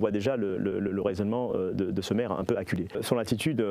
On voit déjà le raisonnement de ce maire un peu acculé. Son attitude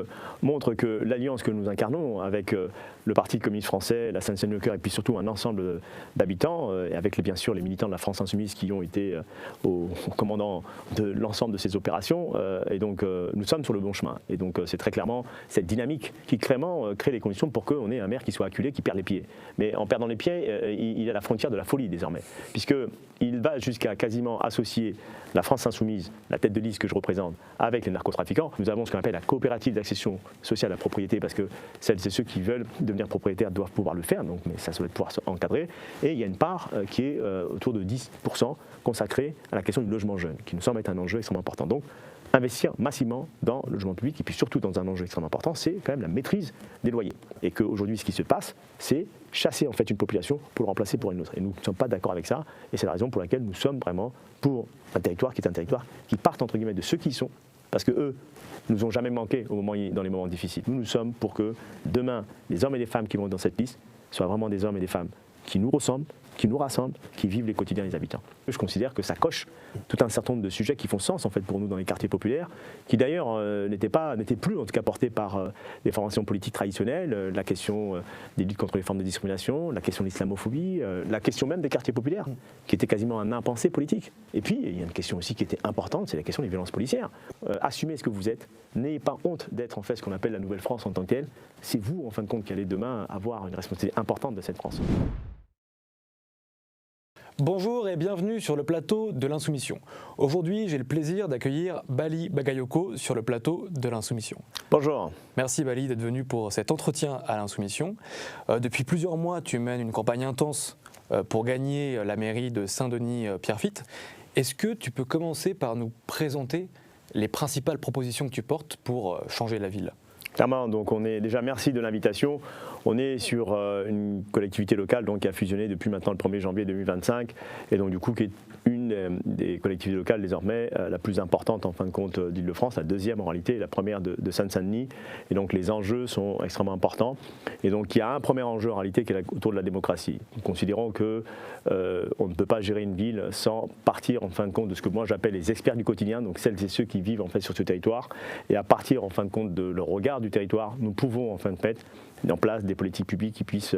montre que l'alliance que nous incarnons avec le Parti communiste français, la Seine-Saint-Denis au cœur et puis surtout un ensemble d'habitants, et avec bien sûr les militants de la France insoumise qui ont été au commandant de l'ensemble de ces opérations, et donc nous sommes sur le bon chemin. Et donc c'est très clairement cette dynamique qui clairement crée les conditions pour qu'on ait un maire qui soit acculé, qui perd les pieds. Mais en perdant les pieds, il est à la frontière de la folie désormais, puisqu'il va jusqu'à quasiment associer la France insoumise, la tête de liste que je représente, avec les narcotrafiquants. Nous avons ce qu'on appelle la coopérative d'accession sociale à la propriété, parce que celles et ceux qui veulent devenir propriétaires doivent pouvoir le faire, donc, mais ça doit pouvoir s'encadrer. Et il y a une part qui est autour de 10% consacrée à la question du logement jeune, qui nous semble être un enjeu extrêmement important. Donc, investir massivement dans le logement public et puis surtout dans un enjeu extrêmement important, c'est quand même la maîtrise des loyers. Et qu'aujourd'hui, ce qui se passe, c'est chasser en fait une population pour le remplacer pour une autre. Et nous ne sommes pas d'accord avec ça. Et c'est la raison pour laquelle nous sommes vraiment pour un territoire qui est un territoire qui parte entre guillemets de ceux qui y sont, parce que eux nous ont jamais manqué dans les moments difficiles. Nous sommes pour que demain, les hommes et les femmes qui vont dans cette liste soient vraiment des hommes et des femmes qui nous ressemblent, qui nous rassemblent, qui vivent les quotidiens des habitants. Je considère que ça coche tout un certain nombre de sujets qui font sens en fait pour nous dans les quartiers populaires, qui d'ailleurs n'étaient plus en tout cas portés par les formations politiques traditionnelles, la question des luttes contre les formes de discrimination, la question de l'islamophobie, la question même des quartiers populaires, qui était quasiment un impensé politique. Et puis il y a une question aussi qui était importante, c'est la question des violences policières. Assumez ce que vous êtes, n'ayez pas honte d'être en fait ce qu'on appelle la nouvelle France en tant que telle. C'est vous en fin de compte qui allez demain avoir une responsabilité importante de cette France. Bonjour et bienvenue sur le plateau de l'Insoumission. Aujourd'hui, j'ai le plaisir d'accueillir Bali Bagayoko sur le plateau de l'Insoumission. Bonjour. Merci Bali d'être venu pour cet entretien à l'Insoumission. Depuis plusieurs mois, tu mènes une campagne intense pour gagner la mairie de Saint-Denis-Pierrefitte. Est-ce que tu peux commencer par nous présenter les principales propositions que tu portes pour changer la ville ? Clairement, donc merci de l'invitation. On est sur une collectivité locale donc, qui a fusionné depuis maintenant le 1er janvier 2025 et donc du coup qui est une des collectivités locales désormais la plus importante en fin de compte d'Île-de-France, la deuxième en réalité, la première de Seine-Saint-Denis, et donc les enjeux sont extrêmement importants. Et donc il y a un premier enjeu en réalité qui est autour de la démocratie. Nous considérons que on ne peut pas gérer une ville sans partir en fin de compte de ce que moi j'appelle les experts du quotidien, donc celles et ceux qui vivent en fait sur ce territoire, et à partir en fin de compte de leur regard du territoire, nous pouvons en fin de mettre en place des politiques publiques qui puissent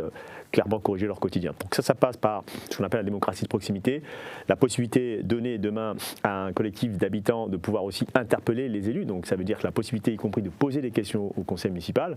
clairement corriger leur quotidien. Donc ça passe par ce qu'on appelle la démocratie de proximité, la possibilité donnée demain à un collectif d'habitants de pouvoir aussi interpeller les élus, donc ça veut dire que la possibilité y compris de poser des questions au conseil municipal.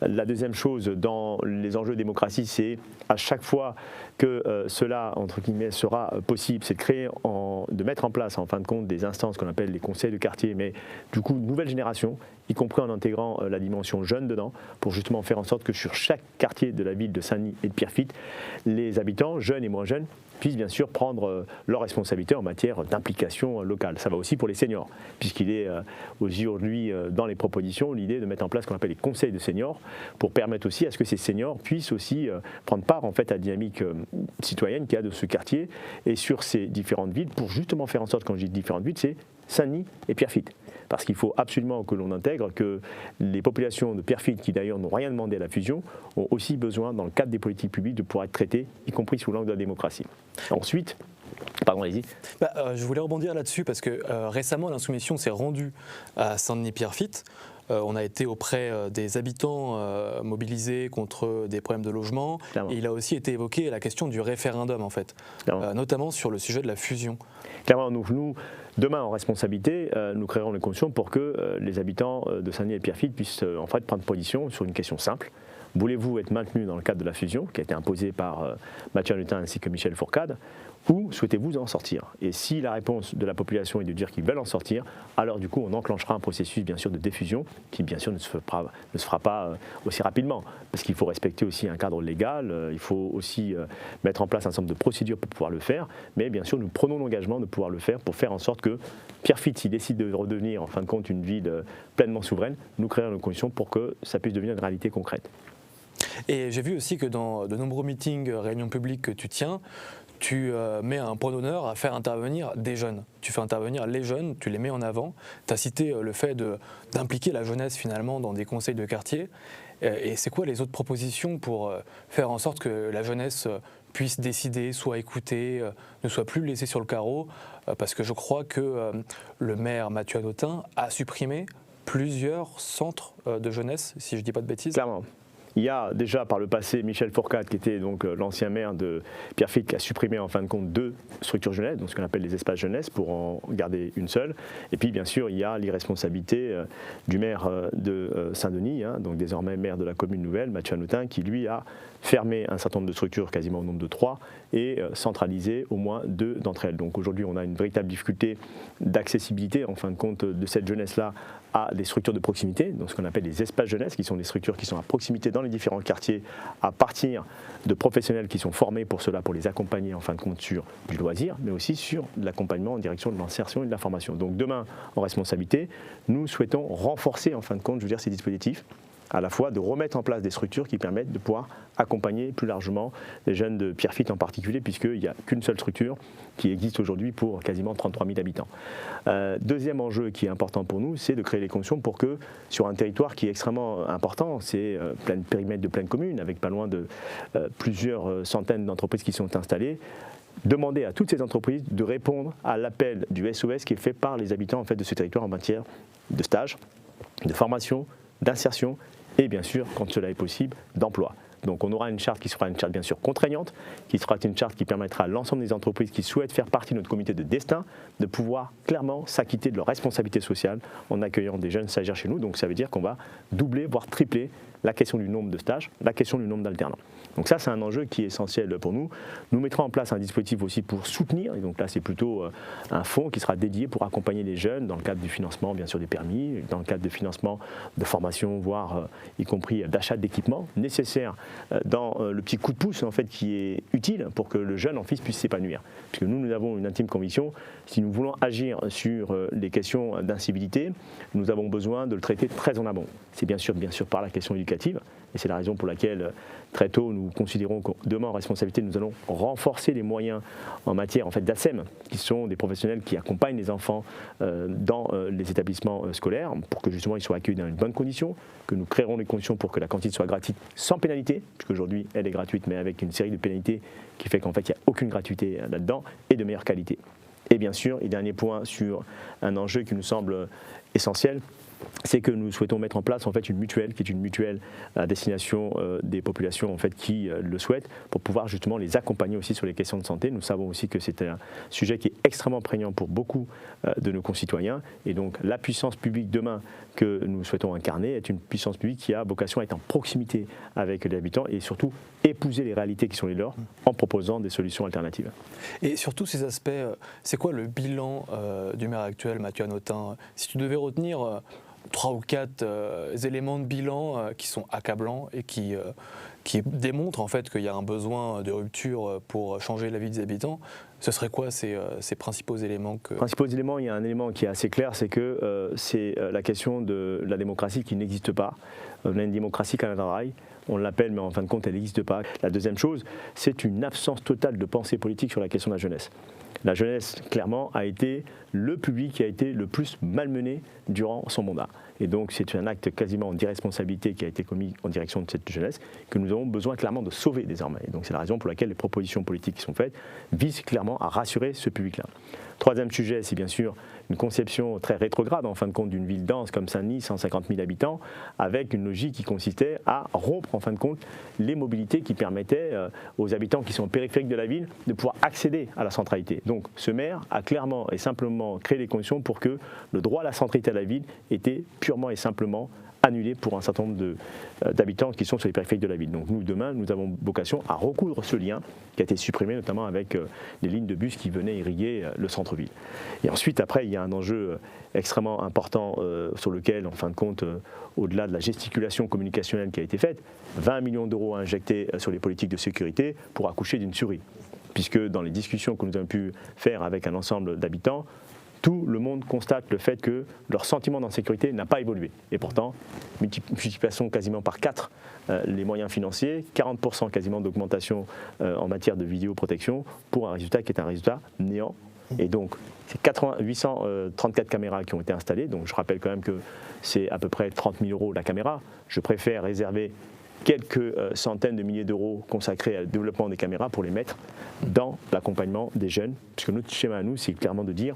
La deuxième chose dans les enjeux de démocratie, c'est à chaque fois que cela, entre guillemets, sera possible, c'est de mettre en place en fin de compte des instances qu'on appelle les conseils de quartier, mais du coup une nouvelle génération, y compris en intégrant la dimension jeune dedans, pour justement faire en sorte que sur chaque quartier de la ville de Saint-Denis et de Pierrefitte, les habitants, jeunes et moins jeunes, puissent bien sûr prendre leurs responsabilités en matière d'implication locale. Ça va aussi pour les seniors, puisqu'il est aujourd'hui dans les propositions l'idée de mettre en place ce qu'on appelle les conseils de seniors, pour permettre aussi à ce que ces seniors puissent aussi prendre part en fait à la dynamique citoyenne qu'il y a de ce quartier et sur ces différentes villes, pour justement faire en sorte, quand je dis différentes villes, c'est Saint-Denis et Pierrefitte. Parce qu'il faut absolument que l'on intègre que les populations de Pierrefitte, qui d'ailleurs n'ont rien demandé à la fusion, ont aussi besoin, dans le cadre des politiques publiques, de pouvoir être traitées, y compris sous l'angle de la démocratie. Ensuite, pardon, allez-y. Je voulais rebondir là-dessus parce que récemment, l'Insoumission s'est rendue à Saint-Denis-Pierrefitte. On a été auprès des habitants mobilisés contre des problèmes de logement. Clairement. Et il a aussi été évoqué la question du référendum, en fait, notamment sur le sujet de la fusion. Clairement, nous demain, en responsabilité, nous créerons les conditions pour que les habitants de Saint-Denis et Pierrefitte puissent en fait prendre position sur une question simple. Voulez-vous être maintenu dans le cadre de la fusion qui a été imposée par Mathieu Hanotin ainsi que Michel Fourcade, ou souhaitez-vous en sortir? Et si la réponse de la population est de dire qu'ils veulent en sortir, alors du coup on enclenchera un processus bien sûr de diffusion qui bien sûr ne se fera pas aussi rapidement, parce qu'il faut respecter aussi un cadre légal, il faut aussi mettre en place un certain nombre de procédures pour pouvoir le faire, mais bien sûr nous prenons l'engagement de pouvoir le faire pour faire en sorte que Pierrefitte, s'il décide de redevenir en fin de compte une ville pleinement souveraine, nous créons les conditions pour que ça puisse devenir une réalité concrète. Et j'ai vu aussi que dans de nombreux meetings, réunions publiques que tu tiens, tu mets un point d'honneur à faire intervenir des jeunes. Tu fais intervenir les jeunes, tu les mets en avant. Tu as cité le fait d'impliquer la jeunesse finalement dans des conseils de quartier. Et c'est quoi les autres propositions pour faire en sorte que la jeunesse puisse décider, soit écoutée, ne soit plus laissée sur le carreau? Parce que je crois que le maire Mathieu Hanotin a supprimé plusieurs centres de jeunesse, si je ne dis pas de bêtises. Clairement. Il y a déjà par le passé Michel Fourcade, qui était donc l'ancien maire de Pierrefitte, qui a supprimé en fin de compte 2 structures jeunesse, donc ce qu'on appelle les espaces jeunesse, pour en garder une seule. Et puis bien sûr, il y a l'irresponsabilité du maire de Saint-Denis, donc désormais maire de la commune nouvelle, Mathieu Hanotin, qui lui a fermé un certain nombre de structures, quasiment au nombre de 3, et centralisé au moins 2 d'entre elles. Donc aujourd'hui, on a une véritable difficulté d'accessibilité, en fin de compte, de cette jeunesse-là à des structures de proximité, donc ce qu'on appelle les espaces jeunesse, qui sont des structures qui sont à proximité dans les différents quartiers, à partir de professionnels qui sont formés pour cela, pour les accompagner en fin de compte sur du loisir, mais aussi sur de l'accompagnement en direction de l'insertion et de la formation. Donc demain, en responsabilité, nous souhaitons renforcer en fin de compte, je veux dire, ces dispositifs, à la fois de remettre en place des structures qui permettent de pouvoir accompagner plus largement les jeunes de Pierrefitte en particulier, puisqu'il n'y a qu'une seule structure qui existe aujourd'hui pour quasiment 33 000 habitants. Deuxième enjeu qui est important pour nous, c'est de créer les conditions pour que sur un territoire qui est extrêmement important, c'est périmètre de pleine commune, avec pas loin de plusieurs centaines d'entreprises qui sont installées, demander à toutes ces entreprises de répondre à l'appel du SOS qui est fait par les habitants en fait, de ce territoire en matière de stage, de formation, d'insertion et bien sûr, quand cela est possible, d'emploi. Donc on aura une charte qui sera une charte bien sûr contraignante, qui sera une charte qui permettra à l'ensemble des entreprises qui souhaitent faire partie de notre comité de destin de pouvoir clairement s'acquitter de leurs responsabilités sociales en accueillant des jeunes stagiaires chez nous. Donc ça veut dire qu'on va doubler, voire tripler la question du nombre de stages, la question du nombre d'alternants. Donc ça, c'est un enjeu qui est essentiel pour nous. Nous mettrons en place un dispositif aussi pour soutenir, et donc là, c'est plutôt un fonds qui sera dédié pour accompagner les jeunes dans le cadre du financement, bien sûr, des permis, dans le cadre de financement de formation, voire y compris d'achat d'équipements nécessaires dans le petit coup de pouce en fait, qui est utile pour que le jeune en fils puisse s'épanouir. Parce que nous avons une intime conviction, si nous voulons agir sur les questions d'incivilité, nous avons besoin de le traiter très en amont. C'est bien sûr par la question éducative, et c'est la raison pour laquelle très tôt nous considérons que demain en responsabilité nous allons renforcer les moyens en matière en fait, d'ASEM, qui sont des professionnels qui accompagnent les enfants dans les établissements scolaires pour que justement ils soient accueillis dans une bonne condition, que nous créerons les conditions pour que la cantine soit gratuite sans pénalité, puisqu'aujourd'hui elle est gratuite mais avec une série de pénalités qui fait qu'en fait il n'y a aucune gratuité là-dedans et de meilleure qualité. Et bien sûr, et dernier point sur un enjeu qui nous semble essentiel, c'est que nous souhaitons mettre en place en fait une mutuelle qui est une mutuelle à destination des populations en fait qui le souhaitent pour pouvoir justement les accompagner aussi sur les questions de santé. Nous savons aussi que c'est un sujet qui est extrêmement prégnant pour beaucoup de nos concitoyens et donc la puissance publique demain que nous souhaitons incarner est une puissance publique qui a vocation à être en proximité avec les habitants et surtout épouser les réalités qui sont les leurs en proposant des solutions alternatives. Et sur tous ces aspects, c'est quoi le bilan du maire actuel, Mathieu Hanotin? Si tu devais retenir 3 ou 4 éléments de bilan qui sont accablants et qui démontrent en fait qu'il y a un besoin de rupture pour changer la vie des habitants, ce serait quoi ces principaux éléments Principaux éléments, il y a un élément qui est assez clair, c'est que c'est la question de la démocratie qui n'existe pas. On a une démocratie canadaraille, on l'appelle, mais en fin de compte, elle n'existe pas. La deuxième chose, c'est une absence totale de pensée politique sur la question de la jeunesse. La jeunesse, clairement, a été le public qui a été le plus malmené durant son mandat. Et donc, c'est un acte quasiment d'irresponsabilité qui a été commis en direction de cette jeunesse que nous avons besoin clairement de sauver désormais. Et donc, c'est la raison pour laquelle les propositions politiques qui sont faites visent clairement à rassurer ce public-là. Troisième sujet, c'est bien sûr une conception très rétrograde, en fin de compte, d'une ville dense comme Saint-Denis, 150 000 habitants, avec une logique qui consistait à rompre, en fin de compte, les mobilités qui permettaient aux habitants qui sont périphériques de la ville de pouvoir accéder à la centralité. Donc, ce maire a clairement et simplement créé les conditions pour que le droit à la centralité de la ville était purement et simplement annulé pour un certain nombre d'habitants qui sont sur les périphériques de la ville. Donc nous, demain, nous avons vocation à recoudre ce lien qui a été supprimé, notamment avec les lignes de bus qui venaient irriguer le centre-ville. Et ensuite, après, il y a un enjeu extrêmement important sur lequel, en fin de compte, au-delà de la gesticulation communicationnelle qui a été faite, 20 millions d'euros injectés sur les politiques de sécurité pour accoucher d'une souris. Puisque dans les discussions que nous avons pu faire avec un ensemble d'habitants, tout le monde constate le fait que leur sentiment d'insécurité n'a pas évolué. Et pourtant, multiplication quasiment par 4 les moyens financiers, 40% quasiment d'augmentation en matière de vidéoprotection pour un résultat qui est un résultat néant. Et donc, c'est 834 caméras qui ont été installées. Donc, je rappelle quand même que c'est à peu près 30 000 € la caméra. Je préfère réserver quelques centaines de milliers d'euros consacrés au développement des caméras pour les mettre dans l'accompagnement des jeunes. Puisque notre schéma à nous, c'est clairement de dire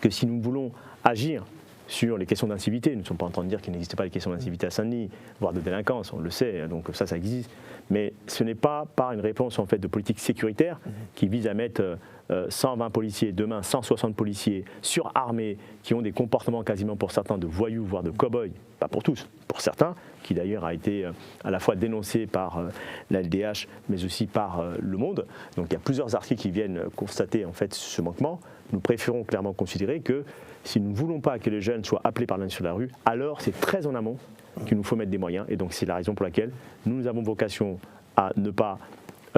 que si nous voulons agir sur les questions d'incivilité, nous ne sommes pas en train de dire qu'il n'existe pas les questions d'incivilité à Saint-Denis, voire de délinquance, on le sait, donc ça existe. Mais ce n'est pas par une réponse en fait de politique sécuritaire qui vise à mettre 120 policiers, demain 160 policiers surarmés, qui ont des comportements quasiment pour certains de voyous, voire de cow-boys, pas pour tous, pour certains, qui d'ailleurs a été à la fois dénoncé par la LDH, mais aussi par Le Monde. Donc il y a plusieurs articles qui viennent constater en fait ce manquement. Nous préférons clairement considérer que si nous ne voulons pas que les jeunes soient appelés par l'un sur la rue, alors c'est très en amont qu'il nous faut mettre des moyens. Et donc c'est la raison pour laquelle nous avons vocation à ne pas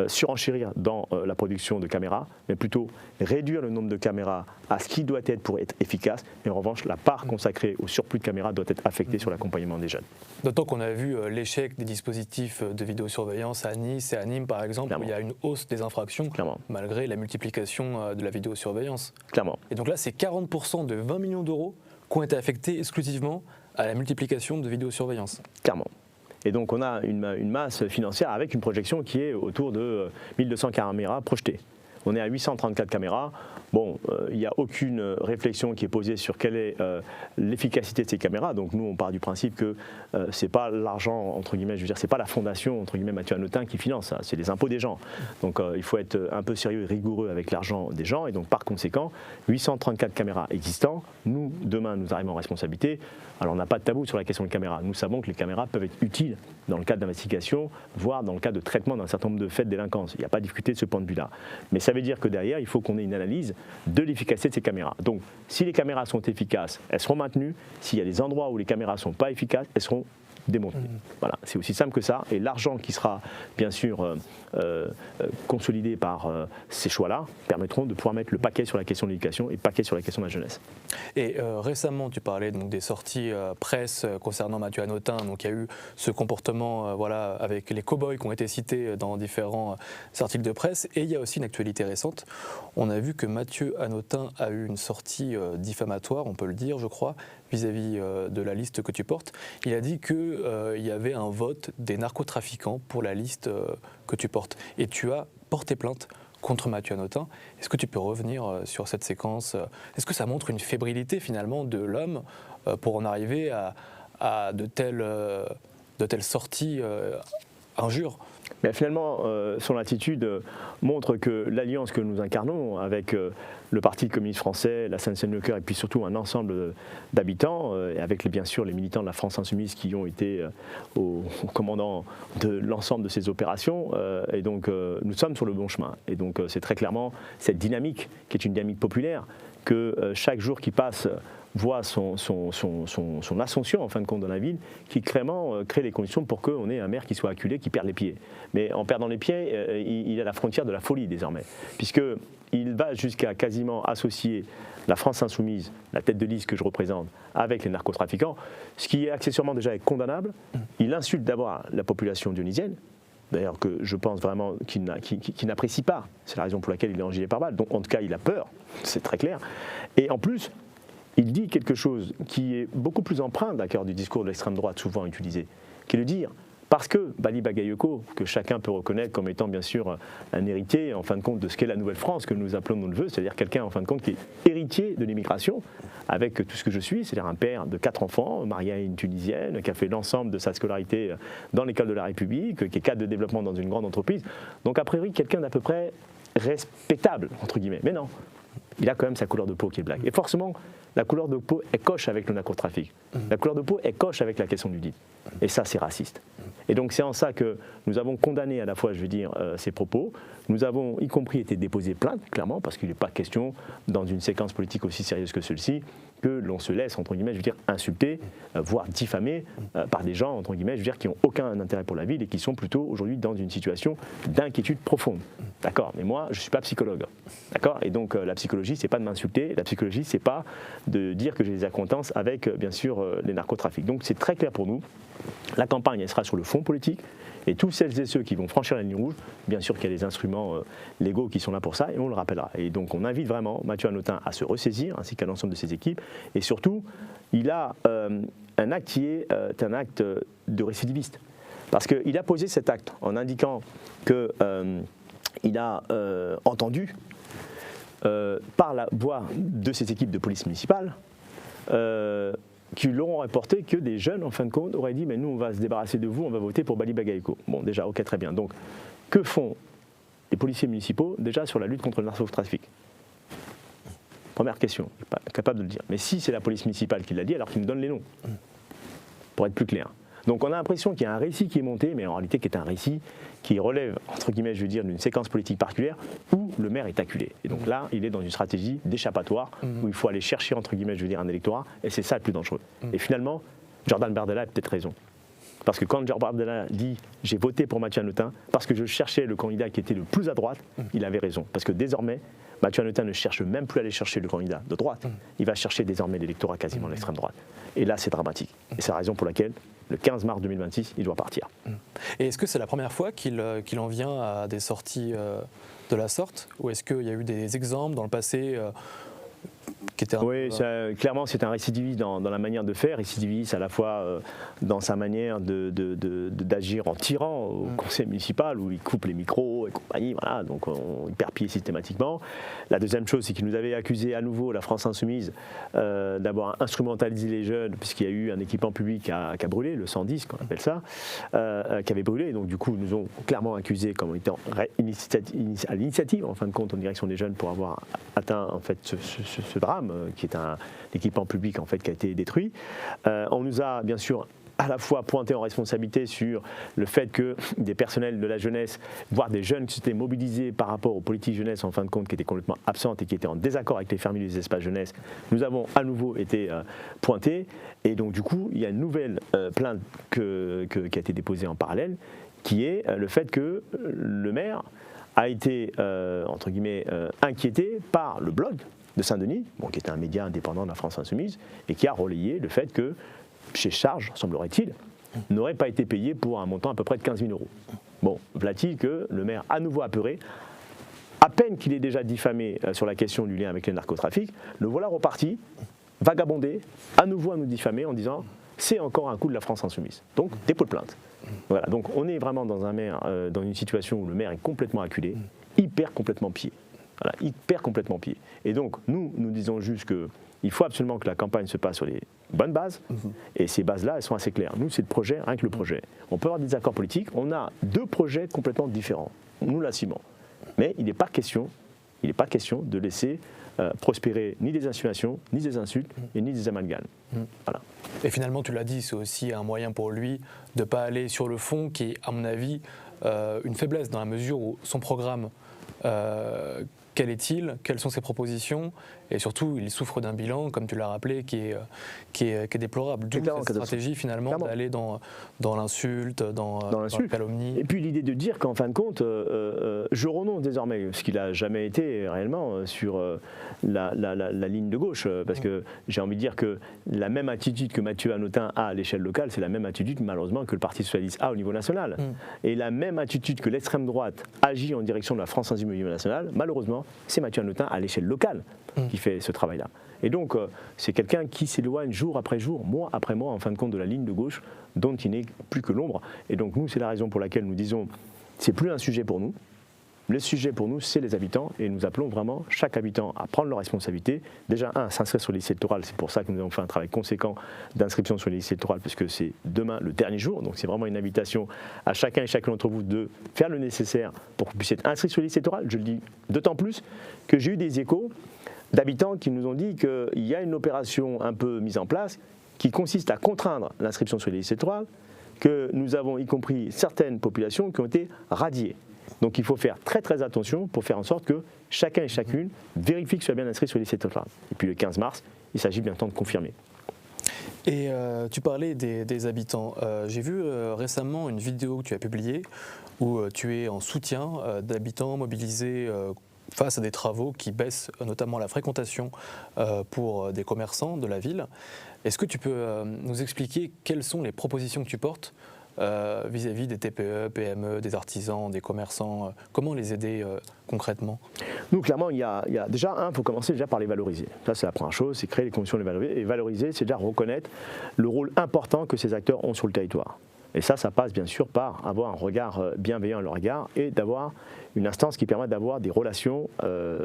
surenchérir dans la production de caméras, mais plutôt réduire le nombre de caméras à ce qui doit être pour être efficace. Et en revanche, la part consacrée au surplus de caméras doit être affectée sur l'accompagnement des jeunes. D'autant qu'on a vu l'échec des dispositifs de vidéosurveillance à Nice et à Nîmes, par exemple, Clairement. où il y a une hausse des infractions, Clairement. malgré la multiplication de la vidéosurveillance. Clairement. Et donc là, c'est 40% de 20 millions d'euros qui ont été affectés exclusivement à la multiplication de vidéosurveillance. Clairement. Et donc on a une masse financière avec une projection qui est autour de 1200 caméras projetées. On est à 834 caméras. Bon, il n'y a aucune réflexion qui est posée sur quelle est l'efficacité de ces caméras. Donc nous, on part du principe que ce n'est pas l'argent, entre guillemets, je veux dire, c'est pas la fondation, entre guillemets, Mathieu Hanotin qui finance ça, c'est les impôts des gens. Donc il faut être un peu sérieux et rigoureux avec l'argent des gens. Et donc par conséquent, 834 caméras existantes. Nous, demain, nous arrivons en responsabilité. Alors on n'a pas de tabou sur la question des caméras. Nous savons que les caméras peuvent être utiles dans le cadre d'investigation, voire dans le cadre de traitement d'un certain nombre de faits de délinquance. Il n'y a pas de difficulté de ce point de vue-là. Mais ça veut dire que derrière, il faut qu'on ait une analyse de l'efficacité de ces caméras. Donc, si les caméras sont efficaces, elles seront maintenues. S'il y a des endroits où les caméras ne sont pas efficaces, elles seront démonter. Voilà, c'est aussi simple que ça. Et l'argent qui sera bien sûr consolidé par ces choix-là permettront de pouvoir mettre le paquet sur la question de l'éducation et le paquet sur la question de la jeunesse. Et récemment, tu parlais donc des sorties presse concernant Mathieu Hanotin. Donc il y a eu ce comportement voilà, avec les cow-boys qui ont été cités dans différents articles de presse. Et il y a aussi une actualité récente. On a vu que Mathieu Hanotin a eu une sortie diffamatoire, on peut le dire, je crois, vis-à-vis de la liste que tu portes. Il a dit qu'il y avait un vote des narcotrafiquants pour la liste que tu portes. Et tu as porté plainte contre Mathieu Hanotin. Est-ce que tu peux revenir sur cette séquence? Est-ce que ça montre une fébrilité finalement de l'homme pour en arriver à de telles sorties injures? Mais finalement, son attitude montre que l'alliance que nous incarnons avec le Parti communiste français, la Seine-Saint-Denis et puis surtout un ensemble d'habitants, et avec bien sûr les militants de la France insoumise qui ont été au commandant de l'ensemble de ces opérations, et donc nous sommes sur le bon chemin. Et donc c'est très clairement cette dynamique qui est une dynamique populaire que chaque jour qui passe voit son ascension en fin de compte dans la ville, qui clairement crée les conditions pour qu'on ait un maire qui soit acculé, qui perde les pieds. Mais en perdant les pieds, il est à la frontière de la folie désormais, puisqu'il va jusqu'à quasiment associer la France insoumise, la tête de liste que je représente, avec les narcotrafiquants, ce qui est accessoirement déjà condamnable. Il insulte d'abord la population dionysienne, d'ailleurs que je pense vraiment qu'il n'apprécie pas, c'est la raison pour laquelle il est enginé par balle, donc en tout cas il a peur, c'est très clair, et en plus, il dit quelque chose qui est beaucoup plus empreint d'accord du discours de l'extrême droite souvent utilisé, qui est de dire, parce que Bali Bagayoko, que chacun peut reconnaître comme étant bien sûr un héritier en fin de compte de ce qu'est la Nouvelle-France, que nous appelons nos neveux, c'est-à-dire quelqu'un en fin de compte qui est héritier de l'immigration, avec tout ce que je suis, c'est-à-dire un père de 4 enfants, marié à une Tunisienne, qui a fait l'ensemble de sa scolarité dans l'école de la République, qui est cadre de développement dans une grande entreprise, donc a priori quelqu'un d'à peu près respectable, entre guillemets, mais non. Il a quand même sa couleur de peau qui est black. Et forcément, la couleur de peau, elle coche avec le narcotrafic. La couleur de peau, elle coche avec la question du dit. Et ça, c'est raciste. Et donc, c'est en ça que nous avons condamné à la fois, je veux dire, ces propos. Nous avons, y compris, été déposé plainte, clairement, parce qu'il n'est pas question, dans une séquence politique aussi sérieuse que celle-ci, que l'on se laisse, entre guillemets, je veux dire, insulter, voire diffamer par des gens, entre guillemets, je veux dire, qui n'ont aucun intérêt pour la ville et qui sont plutôt aujourd'hui dans une situation d'inquiétude profonde. D'accord? Mais moi, je ne suis pas psychologue. D'accord? Et donc, la psychologie, c'est pas de m'insulter. La psychologie, c'est pas de dire que j'ai des accointances avec, bien sûr, les narcotrafics. Donc, c'est très clair pour nous. La campagne, elle sera sur le fond politique. Et tous celles et ceux qui vont franchir la ligne rouge, bien sûr qu'il y a des instruments légaux qui sont là pour ça, et on le rappellera. Et donc on invite vraiment Mathieu Hanotin à se ressaisir, ainsi qu'à l'ensemble de ses équipes. Et surtout, il a un acte qui est un acte de récidiviste. Parce qu'il a posé cet acte en indiquant qu'il a entendu, par la voix de ses équipes de police municipale, qui leur ont rapporté que des jeunes, en fin de compte, auraient dit « mais nous, on va se débarrasser de vous, on va voter pour Bali Bagaïko ». Bon, déjà, ok, très bien. Donc, que font les policiers municipaux, déjà, sur la lutte contre le narcotrafic? Première question, je ne suis pas capable de le dire. Mais si c'est la police municipale qui l'a dit, alors qu'ils nous donnent les noms, pour être plus clair. Donc, on a l'impression qu'il y a un récit qui est monté, mais en réalité, qui est un récit qui relève, entre guillemets, je veux dire, d'une séquence politique particulière où le maire est acculé. Et donc là, il est dans une stratégie d'échappatoire où il faut aller chercher, entre guillemets, je veux dire, un électorat, et c'est ça le plus dangereux. Et finalement, Jordan Bardella a peut-être raison. Parce que quand Jordan Bardella dit « j'ai voté pour Mathieu Hanotin parce que je cherchais le candidat qui était le plus à droite », il avait raison. Parce que désormais, Mathieu Hanotin ne cherche même plus à aller chercher le candidat de droite, il va chercher désormais l'électorat quasiment de l'extrême droite. Et là, c'est dramatique. Et c'est la raison pour laquelle, le 15 mars 2026, il doit partir. Et est-ce que c'est la première fois qu'il en vient à des sorties de la sorte? Ou est-ce qu'il y a eu des exemples dans le passé qui étaient Oui, clairement, c'est un récidiviste dans la manière de faire, récidiviste à la fois dans sa manière d'agir en tirant au conseil municipal où il coupe les micros et compagnie, voilà, donc il perd pied systématiquement. La deuxième chose, c'est qu'il nous avait accusé à nouveau, la France Insoumise, d'avoir instrumentalisé les jeunes, puisqu'il y a eu un équipement public qui a brûlé, le 110, qu'on appelle ça, qui avait brûlé, et donc du coup, ils nous ont clairement accusés comme étant à l'initiative, en fin de compte, en direction des jeunes pour avoir atteint en fait ce drame, qui est un équipement public en fait qui a été détruit. On nous a bien sûr à la fois pointé en responsabilité sur le fait que des personnels de la jeunesse, voire des jeunes qui s'étaient mobilisés par rapport aux politiques jeunesse en fin de compte qui étaient complètement absentes et qui étaient en désaccord avec les fermiers des espaces jeunesse, nous avons à nouveau été pointés. Et donc du coup, il y a une nouvelle plainte qui a été déposée en parallèle, qui est le fait que le maire a été, entre guillemets, inquiété par le blog de Saint-Denis, qui était un média indépendant de la France Insoumise, et qui a relayé le fait que chez Charges, semblerait-il, n'aurait pas été payé pour un montant à peu près de 15 000 €. Bon, voilà-t-il que le maire, à nouveau apeuré, à peine qu'il est déjà diffamé sur la question du lien avec les narcotrafics, le voilà reparti, vagabondé, à nouveau à nous diffamer en disant « c'est encore un coup de la France Insoumise ». Donc, dépôt de plainte. Voilà, donc on est vraiment dans une situation où le maire est complètement acculé, il perd complètement pied. Voilà, il perd complètement pied. Et donc, nous disons juste qu'il faut absolument que la campagne se passe sur les bonnes bases, et ces bases-là, elles sont assez claires. Nous, c'est le projet, rien que le projet. On peut avoir des accords politiques, on a deux projets complètement différents. Nous l'assumons. Mais il n'est pas question de laisser prospérer ni des insinuations, ni des insultes, et ni des amalgames. Voilà. Et finalement, tu l'as dit, c'est aussi un moyen pour lui de ne pas aller sur le fond, qui est, à mon avis, une faiblesse dans la mesure où son programme, quel est-il? Quelles sont ses propositions? Et surtout, il souffre d'un bilan, comme tu l'as rappelé, qui est déplorable. D'où cette stratégie, finalement, d'aller dans l'insulte, dans la calomnie. Et puis l'idée de dire qu'en fin de compte, je renonce désormais, ce qu'il n'a jamais été réellement, sur la ligne de gauche. Parce que j'ai envie de dire que la même attitude que Mathieu Hanotin a à l'échelle locale, c'est la même attitude, malheureusement, que le Parti Socialiste a au niveau national. Et la même attitude que l'extrême droite agit en direction de la France Insoumise au niveau national, malheureusement, c'est Mathieu Hanotin à l'échelle locale qui fait ce travail-là. Et donc, c'est quelqu'un qui s'éloigne jour après jour, mois après mois, en fin de compte, de la ligne de gauche, dont il n'est plus que l'ombre. Et donc, nous, c'est la raison pour laquelle nous disons, c'est plus un sujet pour nous. Le sujet pour nous, c'est les habitants, et nous appelons vraiment chaque habitant à prendre leurs responsabilités. Déjà, s'inscrire sur les listes électorales, c'est pour ça que nous avons fait un travail conséquent d'inscription sur les listes électorales, puisque c'est demain le dernier jour. Donc c'est vraiment une invitation à chacun et chacun d'entre vous de faire le nécessaire pour que vous puissiez être inscrit sur les listes électorales. Je le dis d'autant plus que j'ai eu des échos d'habitants qui nous ont dit qu'il y a une opération un peu mise en place qui consiste à contraindre l'inscription sur les listes électorales, que nous avons y compris certaines populations qui ont été radiées. Donc il faut faire très très attention pour faire en sorte que chacun et chacune vérifie qu'il soit bien inscrit sur les listes électorales. Et puis le 15 mars, il s'agit bien temps de confirmer. Et tu parlais des habitants. J'ai vu récemment une vidéo que tu as publiée où tu es en soutien d'habitants mobilisés face à des travaux qui baissent notamment la fréquentation pour des commerçants de la ville. Est-ce que tu peux nous expliquer quelles sont les propositions que tu portes vis-à-vis des TPE, PME, des artisans, des commerçants, comment les aider concrètement? Nous, clairement, il y a déjà il faut commencer déjà par les valoriser. Ça, c'est la première chose, c'est créer les conditions de les valoriser. Et valoriser, c'est déjà reconnaître le rôle important que ces acteurs ont sur le territoire. Et ça passe bien sûr par avoir un regard bienveillant à leur regard et d'avoir une instance qui permet d'avoir des relations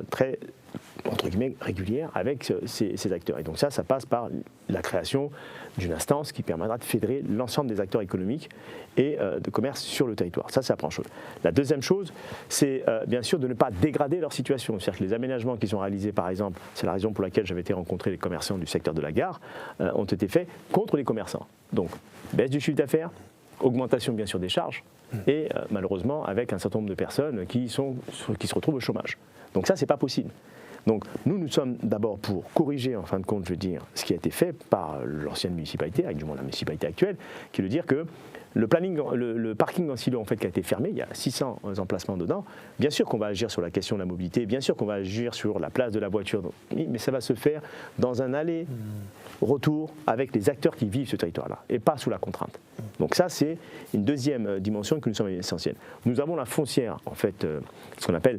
très, entre guillemets, régulières avec ces acteurs. Et donc ça passe par la création d'une instance qui permettra de fédérer l'ensemble des acteurs économiques et de commerce sur le territoire. Ça, c'est la première chose. La deuxième chose, c'est bien sûr de ne pas dégrader leur situation. C'est-à-dire que les aménagements qui sont réalisés, par exemple, c'est la raison pour laquelle j'avais été rencontrer les commerçants du secteur de la gare, ont été faits contre les commerçants. Donc, baisse du chiffre d'affaires, augmentation bien sûr des charges et malheureusement avec un certain nombre de personnes qui se retrouvent au chômage. Donc ça, c'est pas possible. Donc nous sommes d'abord pour corriger en fin de compte, je veux dire, ce qui a été fait par l'ancienne municipalité, avec du moins la municipalité actuelle, qui est de dire que le parking en silo en fait, qui a été fermé, il y a 600 emplacements dedans, bien sûr qu'on va agir sur la question de la mobilité, bien sûr qu'on va agir sur la place de la voiture, mais ça va se faire dans un aller-retour avec les acteurs qui vivent ce territoire-là, et pas sous la contrainte. Donc ça, c'est une deuxième dimension que nous sommes essentielle. Nous avons la foncière, en fait, ce qu'on appelle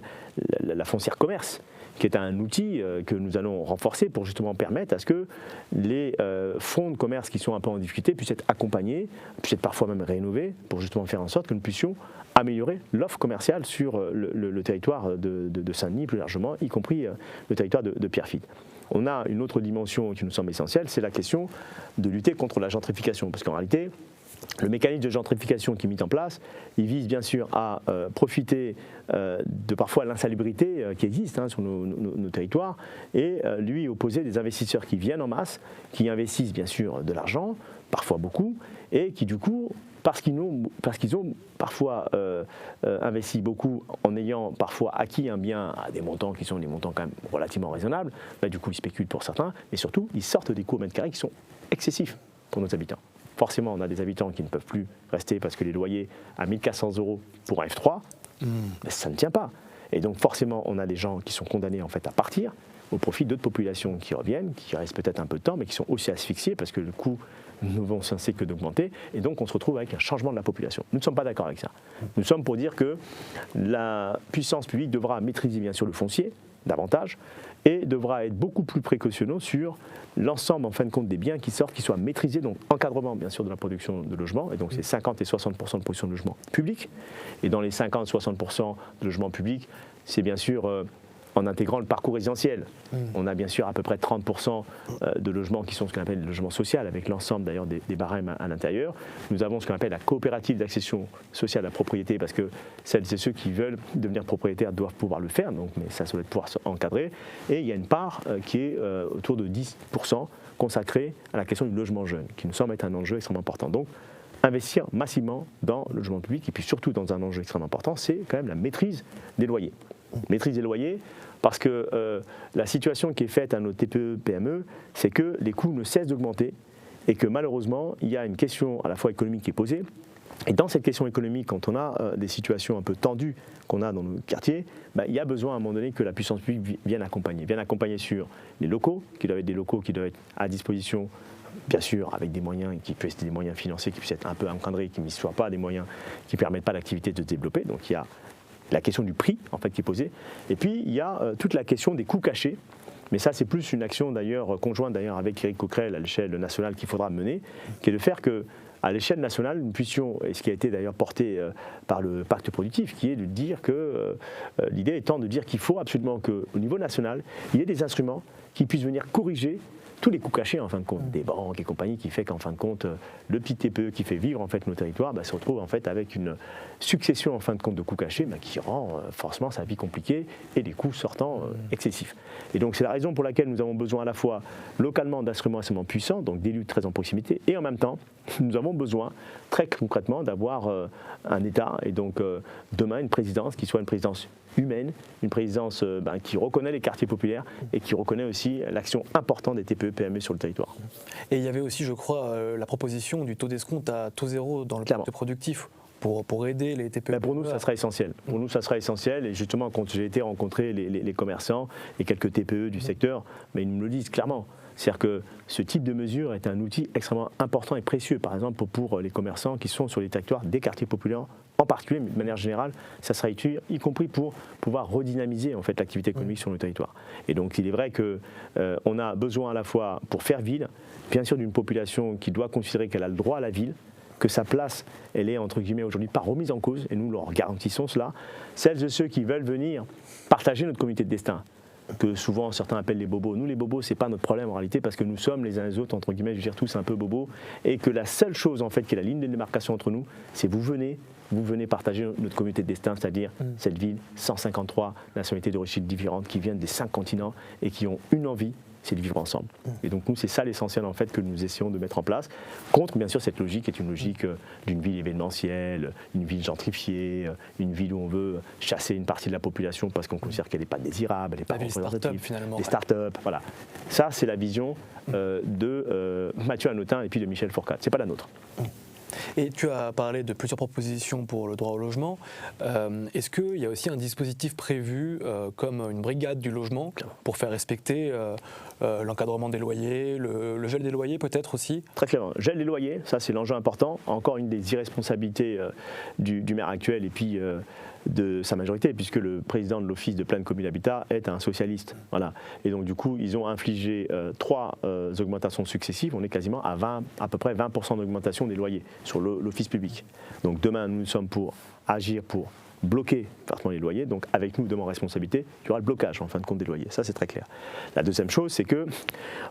la foncière commerce, qui est un outil que nous allons renforcer pour justement permettre à ce que les fonds de commerce qui sont un peu en difficulté puissent être accompagnés, puissent être parfois même rénovés, pour justement faire en sorte que nous puissions améliorer l'offre commerciale sur le territoire de Saint-Denis plus largement, y compris le territoire de Pierrefitte. On a une autre dimension qui nous semble essentielle, c'est la question de lutter contre la gentrification, parce qu'en réalité, le mécanisme de gentrification qui est mis en place, il vise bien sûr à profiter de parfois l'insalubrité qui existe sur nos territoires et lui opposer des investisseurs qui viennent en masse, qui investissent bien sûr de l'argent, parfois beaucoup, et qui du coup, parce qu'ils ont parfois investi beaucoup en ayant parfois acquis un bien à des montants qui sont des montants quand même relativement raisonnables, du coup ils spéculent pour certains, et surtout ils sortent des coûts au mètre carré qui sont excessifs pour nos habitants. Forcément, on a des habitants qui ne peuvent plus rester parce que les loyers à 1 400 € pour un F3, ça ne tient pas. Et donc forcément, on a des gens qui sont condamnés en fait à partir au profit d'autres populations qui reviennent, qui restent peut-être un peu de temps, mais qui sont aussi asphyxiées parce que le coût ne vont cesser que d'augmenter. Et donc on se retrouve avec un changement de la population. Nous ne sommes pas d'accord avec ça. Nous sommes pour dire que la puissance publique devra maîtriser bien sûr le foncier, davantage, et devra être beaucoup plus précautionneux sur l'ensemble en fin de compte des biens qui sortent, qui soient maîtrisés, donc encadrement bien sûr de la production de logements, et donc c'est 50 et 60% de production de logements publics, et dans les 50-60% de logements publics, c'est bien sûr en intégrant le parcours résidentiel. On a bien sûr à peu près 30% de logements qui sont ce qu'on appelle le logement social, avec l'ensemble d'ailleurs des barèmes à l'intérieur. Nous avons ce qu'on appelle la coopérative d'accession sociale à la propriété, parce que celles et ceux qui veulent devenir propriétaires doivent pouvoir le faire, donc, mais ça doit pouvoir s'encadrer. Et il y a une part qui est autour de 10% consacrée à la question du logement jeune, qui nous semble être un enjeu extrêmement important. Donc, investir massivement dans le logement public, et puis surtout dans un enjeu extrêmement important, c'est quand même la maîtrise des loyers. Maîtrise des loyers, parce que la situation qui est faite à nos TPE, PME, c'est que les coûts ne cessent d'augmenter et que malheureusement, il y a une question à la fois économique qui est posée. Et dans cette question économique, quand on a des situations un peu tendues qu'on a dans nos quartiers, il y a besoin à un moment donné que la puissance publique vienne accompagner sur les locaux, qui doivent être des locaux qui doivent être à disposition, bien sûr, avec des moyens qui puissent être des moyens financiers qui puissent être un peu encadrés, qui ne soient pas des moyens qui ne permettent pas l'activité de se développer. Donc il y a la question du prix en fait qui est posée. Et puis il y a toute la question des coûts cachés. Mais ça, c'est plus une action d'ailleurs conjointe d'ailleurs avec Éric Coquerel à l'échelle nationale qu'il faudra mener, qui est de faire que à l'échelle nationale, nous puissions, et ce qui a été d'ailleurs porté par le pacte productif, qui est de dire que l'idée étant de dire qu'il faut absolument qu'au niveau national, il y ait des instruments qui puissent venir corriger tous les coûts cachés en fin de compte des banques et compagnie qui fait qu'en fin de compte le petit TPE qui fait vivre en fait nos territoires se retrouve en fait avec une succession en fin de compte de coûts cachés qui rend forcément sa vie compliquée et les coûts sortant excessifs. Et donc c'est la raison pour laquelle nous avons besoin à la fois localement d'instruments extrêmement puissants, donc d'élus très en proximité, et en même temps nous avons besoin très concrètement d'avoir un État et donc demain une présidence qui soit une présidence humaine, une présidence qui reconnaît les quartiers populaires et qui reconnaît aussi l'action importante des TPE-PME sur le territoire. Et il y avait aussi, je crois, la proposition du taux d'escompte à taux zéro dans le pacte productif pour aider les TPE. Pour nous, ça sera essentiel. Pour nous, ça sera essentiel. Et justement, quand j'ai été rencontrer les commerçants et quelques TPE du secteur, mais ils nous le disent clairement. C'est-à-dire que ce type de mesure est un outil extrêmement important et précieux, par exemple pour les commerçants qui sont sur les territoires des quartiers populaires, en particulier, mais de manière générale, ça sera utile, y compris pour pouvoir redynamiser en fait l'activité économique sur le territoire. Et donc il est vrai qu'on a besoin à la fois pour faire ville, bien sûr d'une population qui doit considérer qu'elle a le droit à la ville, que sa place, elle est entre guillemets aujourd'hui pas remise en cause, et nous leur garantissons cela. Celles et ceux qui veulent venir partager notre communauté de destin, que souvent certains appellent les bobos. Nous les bobos, c'est pas notre problème en réalité, parce que nous sommes les uns les autres entre guillemets, je veux dire tous un peu bobos, et que la seule chose en fait qui est la ligne de démarcation entre nous, c'est vous venez partager notre communauté de destin, c'est-à-dire cette ville, 153 nationalités d'origine différentes qui viennent des 5 continents et qui ont une envie, c'est de vivre ensemble. Et donc nous, c'est ça l'essentiel en fait que nous essayons de mettre en place, contre bien sûr cette logique qui est une logique d'une ville événementielle, une ville gentrifiée, une ville où on veut chasser une partie de la population parce qu'on considère qu'elle n'est pas désirable, elle n'est pas représentative. Des start-up, voilà. Ça, c'est la vision de Mathieu Hanotin et puis de Michel Fourcade. C'est pas la nôtre. Et tu as parlé de plusieurs propositions pour le droit au logement. Est-ce qu'il y a aussi un dispositif prévu comme une brigade du logement pour faire respecter l'encadrement des loyers, le gel des loyers peut-être aussi? Très clairement, gel des loyers, ça c'est l'enjeu important. Encore une des irresponsabilités du maire actuel et puis de sa majorité, puisque le président de l'Office de Plan Commune Habitat est un socialiste. Voilà. Et donc du coup, ils ont infligé 3 augmentations successives. On est quasiment à peu près 20% d'augmentation des loyers sur l'office public. Donc demain, nous sommes pour agir pour bloquer fortement les loyers. Donc avec nous, de mon responsabilité, il y aura le blocage en fin de compte des loyers. Ça, c'est très clair. La deuxième chose, c'est que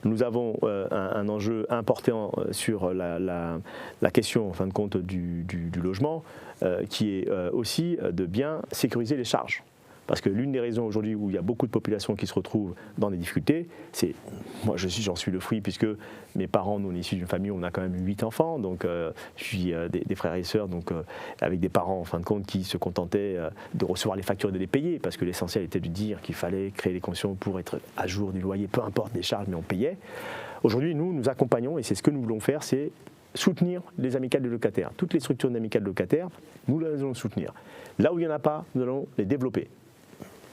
nous avons un enjeu important sur la question en fin de compte du logement, qui est aussi de bien sécuriser les charges. Parce que l'une des raisons aujourd'hui où il y a beaucoup de populations qui se retrouvent dans des difficultés, c'est, moi j'en suis le fruit puisque mes parents, nous on est issus d'une famille où on a quand même 8 enfants, donc je suis des frères et sœurs, donc avec des parents en fin de compte qui se contentaient de recevoir les factures et de les payer, parce que l'essentiel était de dire qu'il fallait créer les conditions pour être à jour du loyer, peu importe les charges, mais on payait. Aujourd'hui nous accompagnons, et c'est ce que nous voulons faire, c'est soutenir les amicales de locataires. Toutes les structures d'amicales de locataires, nous les allons soutenir. Là où il n'y en a pas, nous allons les développer.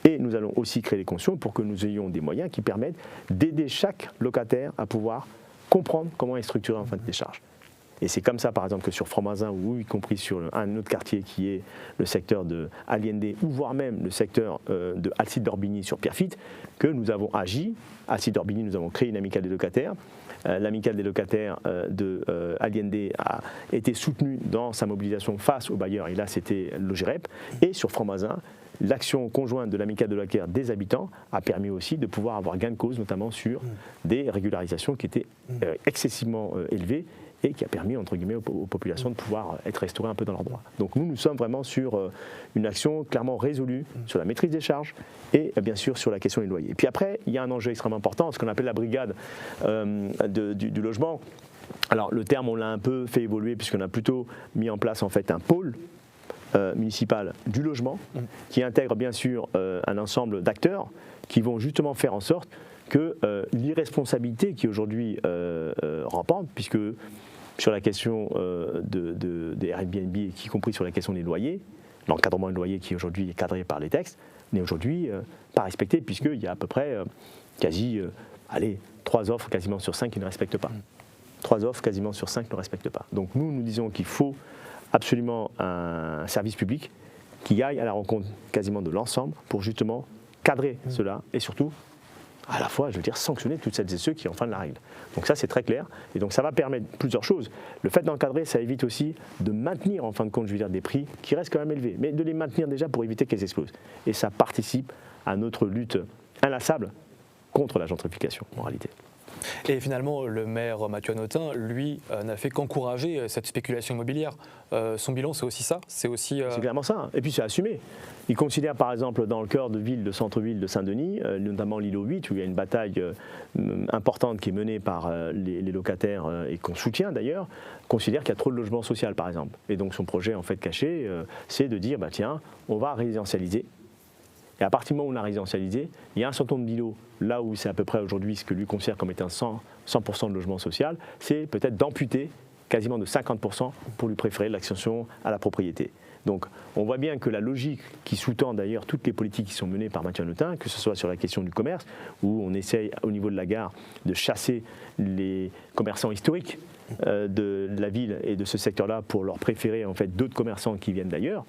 Et nous allons aussi créer les conditions pour que nous ayons des moyens qui permettent d'aider chaque locataire à pouvoir comprendre comment est structuré en fin de charges. Et c'est comme ça, par exemple, que sur Framazin, ou y compris sur un autre quartier qui est le secteur de Allende, ou voire même le secteur de Alcide d'Orbigny sur Pierrefitte, que nous avons agi. Alcide d'Orbigny, nous avons créé une amicale des locataires. L'amicale des locataires de Allende a été soutenue dans sa mobilisation face aux bailleurs, et là c'était l'OGREP. Et sur Framazin, l'action conjointe de l'amicale de locataires des habitants a permis aussi de pouvoir avoir gain de cause, notamment sur des régularisations qui étaient excessivement élevées et qui a permis, entre guillemets, aux populations de pouvoir être restaurées un peu dans leurs droits. Donc nous sommes vraiment sur une action clairement résolue sur la maîtrise des charges et bien sûr sur la question des loyers. Et puis après, il y a un enjeu extrêmement important, ce qu'on appelle la brigade du logement. Alors le terme, on l'a un peu fait évoluer puisqu'on a plutôt mis en place en fait un pôle municipal du logement qui intègre bien sûr un ensemble d'acteurs qui vont justement faire en sorte que l'irresponsabilité qui aujourd'hui rampante, puisque sur la question des Airbnb, y compris sur la question des loyers, l'encadrement des loyers qui aujourd'hui est cadré par les textes, n'est aujourd'hui pas respecté, puisqu'il y a à peu près 3 offres quasiment sur 5 qui ne respectent pas. 3 offres quasiment sur 5 ne respectent pas. Donc nous disons qu'il faut absolument un service public qui aille à la rencontre quasiment de l'ensemble pour justement cadrer cela et surtout à la fois, je veux dire, sanctionner toutes celles et ceux qui enfreignent la règle. Donc ça, c'est très clair. Et donc ça va permettre plusieurs choses. Le fait d'encadrer, ça évite aussi de maintenir, en fin de compte, je veux dire, des prix qui restent quand même élevés, mais de les maintenir déjà pour éviter qu'elles explosent. Et ça participe à notre lutte inlassable contre la gentrification, en réalité. Et finalement, le maire Mathieu Hanotin, lui, n'a fait qu'encourager cette spéculation immobilière. Son bilan, c'est aussi ça? C'est clairement ça. Et puis c'est assumé. Il considère par exemple dans le cœur de ville, de centre-ville de Saint-Denis, notamment l'îlot 8, où il y a une bataille importante qui est menée par les locataires et qu'on soutient d'ailleurs, considère qu'il y a trop de logements sociaux par exemple. Et donc son projet en fait caché, c'est de dire tiens, on va résidentialiser. Et à partir du moment où on a résidentialisé, il y a un certain nombre d'îlots, là où c'est à peu près aujourd'hui ce que lui considère comme étant 100% de logement social, c'est peut-être d'amputer quasiment de 50% pour lui préférer l'accession à la propriété. Donc on voit bien que la logique qui sous-tend d'ailleurs toutes les politiques qui sont menées par Mathieu Hanotin, que ce soit sur la question du commerce, où on essaye au niveau de la gare de chasser les commerçants historiques de la ville et de ce secteur-là pour leur préférer en fait d'autres commerçants qui viennent d'ailleurs.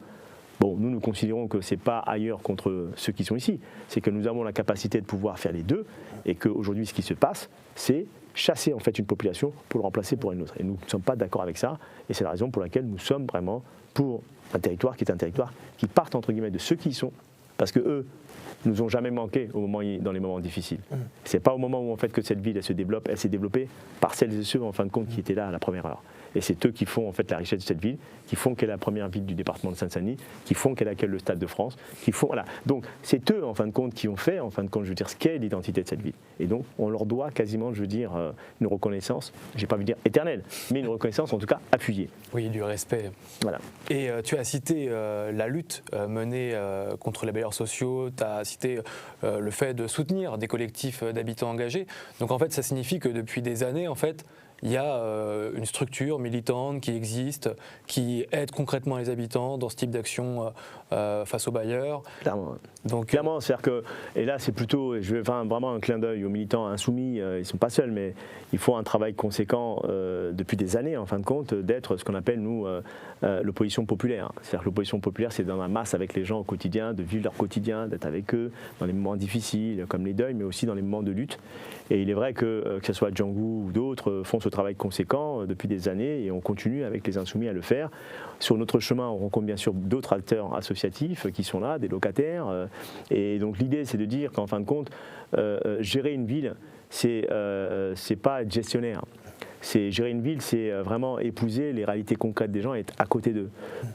Bon, nous considérons que ce n'est pas ailleurs contre ceux qui sont ici, c'est que nous avons la capacité de pouvoir faire les deux et qu'aujourd'hui ce qui se passe, c'est chasser en fait une population pour le remplacer pour une autre. Et nous ne sommes pas d'accord avec ça et c'est la raison pour laquelle nous sommes vraiment pour un territoire qui est un territoire qui parte entre guillemets de ceux qui y sont, parce que eux nous ont jamais manqué dans les moments difficiles. C'est pas au moment où en fait que cette ville elle se développe, elle s'est développée par celles et ceux en fin de compte qui étaient là à la première heure. Et c'est eux qui font en fait la richesse de cette ville, qui font qu'elle est la première ville du département de Seine-Saint-Denis, qui font qu'elle accueille le Stade de France, qui font voilà. Donc c'est eux en fin de compte qui ont fait en fin de compte, je veux dire, ce qu'est l'identité de cette ville. Et donc on leur doit quasiment, je veux dire, une reconnaissance, j'ai pas envie de dire éternelle, mais une reconnaissance en tout cas appuyée. Oui, du respect. Voilà. Et tu as cité la lutte menée contre les bailleurs sociaux, tu as cité le fait de soutenir des collectifs d'habitants engagés. Donc en fait, ça signifie que depuis des années, en fait, il y a une structure militante qui existe, qui aide concrètement les habitants dans ce type d'action face aux bailleurs. Clairement. Donc, clairement, c'est-à-dire que, et là c'est plutôt, je vais faire vraiment un clin d'œil aux militants insoumis, ils ne sont pas seuls, mais il faut un travail conséquent depuis des années en fin de compte, d'être ce qu'on appelle nous l'opposition populaire. C'est-à-dire que l'opposition populaire c'est dans la masse avec les gens au quotidien, de vivre leur quotidien, d'être avec eux dans les moments difficiles comme les deuils, mais aussi dans les moments de lutte. Et il est vrai que ce soit Django ou d'autres font ce travail conséquent depuis des années et on continue avec les insoumis à le faire. Sur notre chemin, on rencontre bien sûr d'autres acteurs associatifs qui sont là, des locataires. Et donc l'idée, c'est de dire qu'en fin de compte, gérer une ville, c'est pas être gestionnaire. C'est gérer une ville, c'est vraiment épouser les réalités concrètes des gens et être à côté d'eux.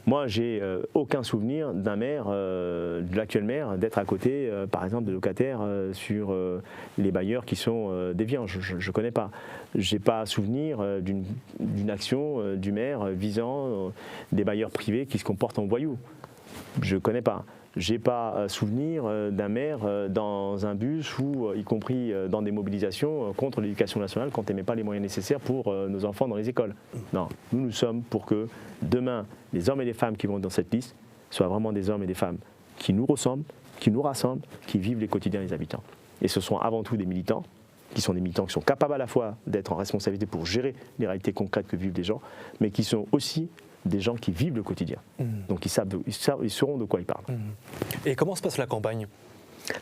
Moi, j'ai aucun souvenir d'un maire, de l'actuel maire, d'être à côté, par exemple, de locataires sur les bailleurs qui sont déviants. Je ne connais pas. J'ai pas souvenir d'une action du maire visant des bailleurs privés qui se comportent en voyous. Je ne connais pas. J'ai pas souvenir d'un maire dans un bus ou y compris dans des mobilisations contre l'éducation nationale quand elle ne met pas les moyens nécessaires pour nos enfants dans les écoles. Non, nous sommes pour que demain, les hommes et les femmes qui vont dans cette liste soient vraiment des hommes et des femmes qui nous ressemblent, qui nous rassemblent, qui vivent les quotidiens des habitants. Et ce sont avant tout des militants qui sont capables à la fois d'être en responsabilité pour gérer les réalités concrètes que vivent les gens, mais qui sont aussi des gens qui vivent le quotidien. Donc ils sauront de quoi ils parlent. Et comment se passe la campagne ?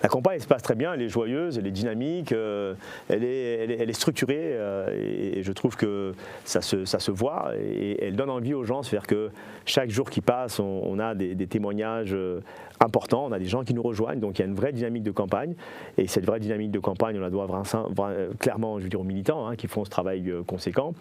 La campagne se passe très bien, elle est joyeuse, elle est dynamique, elle est structurée et je trouve que ça se voit et elle donne envie aux gens. C'est-à-dire que chaque jour qui passe, on a des témoignages importants, on a des gens qui nous rejoignent, donc il y a une vraie dynamique de campagne et cette vraie dynamique de campagne, on la doit clairement, je veux dire, aux militants qui font ce travail conséquent.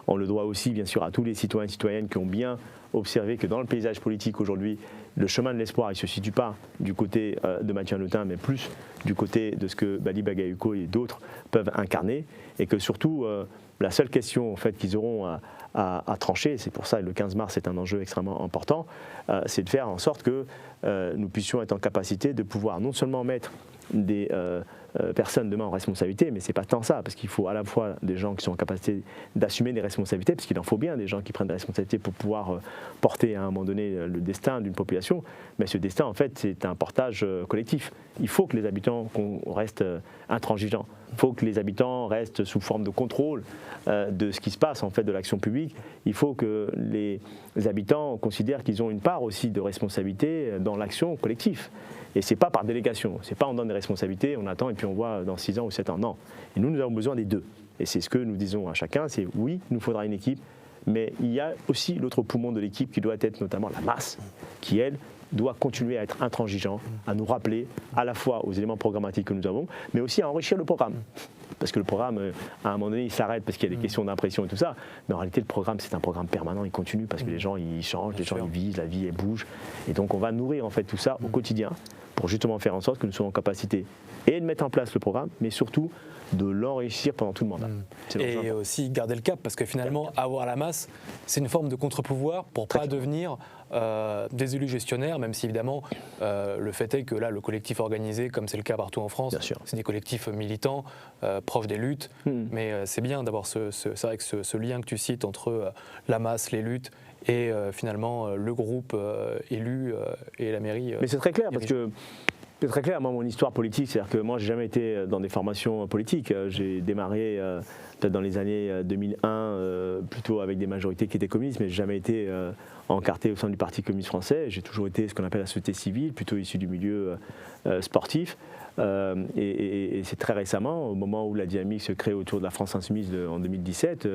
On le doit aussi bien sûr à tous les citoyens et citoyennes qui ont bien observé que dans le paysage politique aujourd'hui, le chemin de l'espoir, il ne se situe pas du côté de Mathieu Hanotin, mais plus du côté de ce que Bali Bagayoko et d'autres peuvent incarner, et que surtout, la seule question en fait, qu'ils auront à trancher, c'est pour ça que le 15 mars est un enjeu extrêmement important, c'est de faire en sorte que nous puissions être en capacité de pouvoir non seulement mettre des personnes demain en responsabilité, mais c'est pas tant ça, parce qu'il faut à la fois des gens qui sont en capacité d'assumer des responsabilités, parce qu'il en faut bien des gens qui prennent des responsabilités pour pouvoir porter à un moment donné le destin d'une population, mais ce destin en fait c'est un portage collectif. Il faut que les habitants restent intransigeants, il faut que les habitants restent sous forme de contrôle de ce qui se passe en fait de l'action publique, il faut que les habitants considèrent qu'ils ont une part aussi de responsabilité dans l'action collective. Et ce n'est pas par délégation, ce n'est pas on donne des responsabilités, on attend et puis on voit dans 6 ans ou 7 ans. Non. Et nous avons besoin des deux. Et c'est ce que nous disons à chacun, c'est oui, il nous faudra une équipe, mais il y a aussi l'autre poumon de l'équipe qui doit être notamment la masse, qui elle doit continuer à être intransigeant, à nous rappeler à la fois aux éléments programmatiques que nous avons, mais aussi à enrichir le programme. parce que le programme, à un moment donné, il s'arrête parce qu'il y a des questions d'impression et tout ça. Mais en réalité, le programme, c'est un programme permanent, il continue parce que les gens, ils changent, les gens, ils vivent, la vie, elle bouge. Et donc, on va nourrir en fait tout ça au quotidien pour justement faire en sorte que nous soyons en capacité et de mettre en place le programme, mais surtout de l'enrichir pendant tout le mandat. Et aussi garder le cap, parce que finalement, avoir la masse, c'est une forme de contre-pouvoir pour ne pas devenir des élus gestionnaires, même si évidemment, le fait est que là, le collectif organisé, comme c'est le cas partout en France, c'est des collectifs militants, proches des luttes, mais c'est bien d'avoir c'est vrai que ce lien que tu cites entre la masse, les luttes, et finalement le groupe élu et la mairie. Mais c'est très clair, parce que c'est très clair, moi, mon histoire politique, c'est-à-dire que moi, j'ai jamais été dans des formations politiques. J'ai démarré peut-être dans les années 2001, plutôt avec des majorités qui étaient communistes, mais j'ai jamais été encarté au sein du Parti communiste français. J'ai toujours été ce qu'on appelle la société civile, plutôt issu du milieu sportif. Et c'est très récemment, au moment où la dynamique se crée autour de la France insoumise en 2017,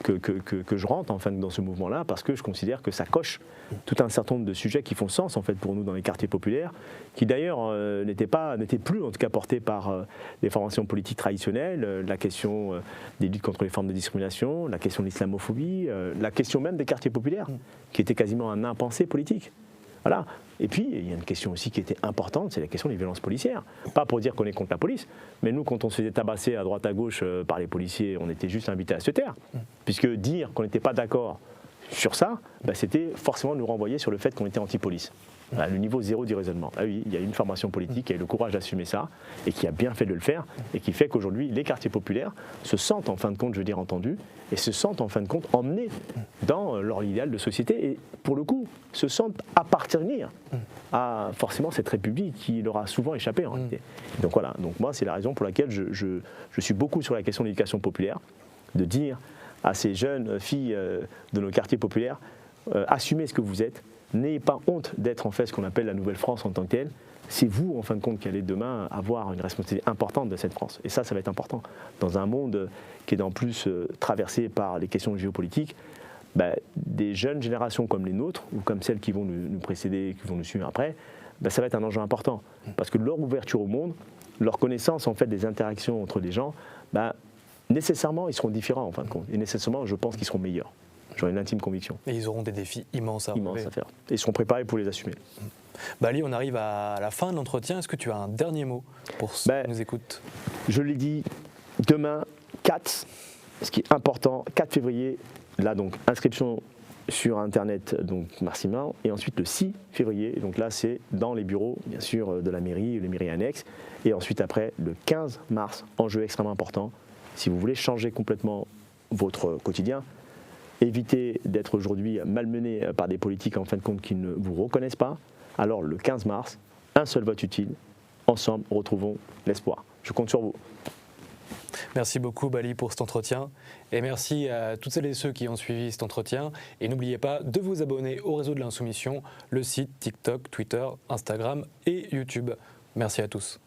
que je rentre en fait dans ce mouvement-là, parce que je considère que ça coche tout un certain nombre de sujets qui font sens en fait pour nous dans les quartiers populaires, qui d'ailleurs n'étaient plus en tout cas portés par les formations politiques traditionnelles, la question des luttes contre les formes de discrimination, la question de l'islamophobie, la question même des quartiers populaires, qui était quasiment un impensé politique. Voilà. Et puis, il y a une question aussi qui était importante, c'est la question des violences policières. Pas pour dire qu'on est contre la police, mais nous, quand on se faisait tabasser à droite à gauche par les policiers, on était juste invités à se taire. Puisque dire qu'on n'était pas d'accord sur ça, c'était forcément nous renvoyer sur le fait qu'on était anti-police. Le niveau zéro du raisonnement. Ah oui, il y a une formation politique qui a eu le courage d'assumer ça et qui a bien fait de le faire et qui fait qu'aujourd'hui, les quartiers populaires se sentent en fin de compte, je veux dire, entendus et se sentent en fin de compte emmenés dans leur idéal de société et pour le coup, se sentent appartenir à forcément cette République qui leur a souvent échappé en réalité. Donc voilà, donc moi c'est la raison pour laquelle je suis beaucoup sur la question de l'éducation populaire, de dire à ces jeunes filles de nos quartiers populaires, assumez ce que vous êtes. N'ayez pas honte d'être en fait ce qu'on appelle la nouvelle France en tant que telle. C'est vous, en fin de compte, qui allez demain avoir une responsabilité importante de cette France. Et ça va être important. Dans un monde qui est en plus traversé par les questions géopolitiques, des jeunes générations comme les nôtres, ou comme celles qui vont nous précéder, qui vont nous suivre après, ça va être un enjeu important. Parce que leur ouverture au monde, leur connaissance en fait, des interactions entre les gens, nécessairement, ils seront différents en fin de compte. Et nécessairement, je pense qu'ils seront meilleurs. J'en ai une intime conviction. Et ils auront des défis immenses à faire. Et ils seront préparés pour les assumer. Ali, on arrive à la fin de l'entretien. Est-ce que tu as un dernier mot pour ceux qui nous écoutent ? Je l'ai dit, demain, 4, ce qui est important, 4 février, là donc, inscription sur Internet, donc Marcimin, et ensuite le 6 février, donc là c'est dans les bureaux, bien sûr, de la mairie, les mairies annexes, et ensuite après, le 15 mars, enjeu extrêmement important, si vous voulez changer complètement votre quotidien, évitez d'être aujourd'hui malmené par des politiques en fin de compte qui ne vous reconnaissent pas. Alors le 15 mars, un seul vote utile. Ensemble, retrouvons l'espoir. Je compte sur vous. Merci beaucoup Ali pour cet entretien et merci à toutes celles et ceux qui ont suivi cet entretien. Et n'oubliez pas de vous abonner au réseau de l'Insoumission, le site, TikTok, Twitter, Instagram et YouTube. Merci à tous.